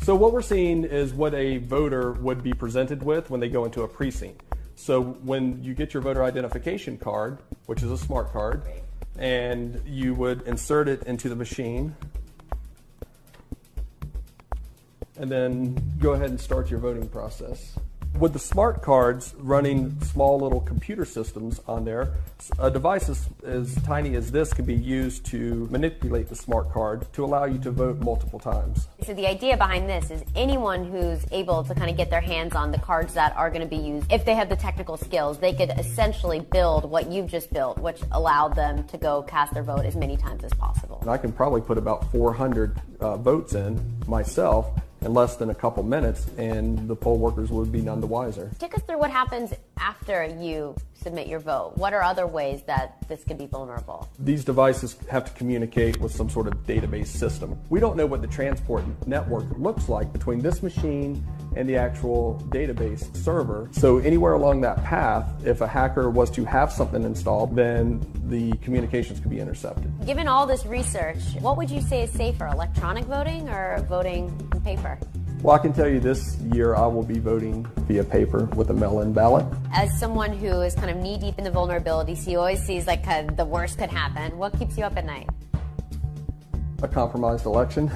So what we're seeing is what a voter would be presented with when they go into a precinct. So when you get your voter identification card, which is a smart card, and you would insert it into the machine, and then go ahead and start your voting process. With the smart cards running small little computer systems on there, a device as tiny as this can be used to manipulate the smart card to allow you to vote multiple times. So the idea behind this is anyone who's able to kind of get their hands on the cards that are going to be used, if they have the technical skills, they could essentially build what you've just built, which allowed them to go cast their vote as many times as possible. And I can probably put about 400 votes in myself in less than a couple minutes, and the poll workers would be none the wiser. Take us through what happens after you submit your vote. What are other ways that this could be vulnerable? These devices have to communicate with some sort of database system. We don't know what the transport network looks like between this machine and the actual database server. So anywhere along that path, if a hacker was to have something installed, then the communications could be intercepted. Given all this research, what would you say is safer, electronic voting or voting in paper? Well, I can tell you this year I will be voting via paper with a mail-in ballot. As someone who is kind of knee-deep in the vulnerability, so you always sees like the worst could happen, what keeps you up at night? A compromised election.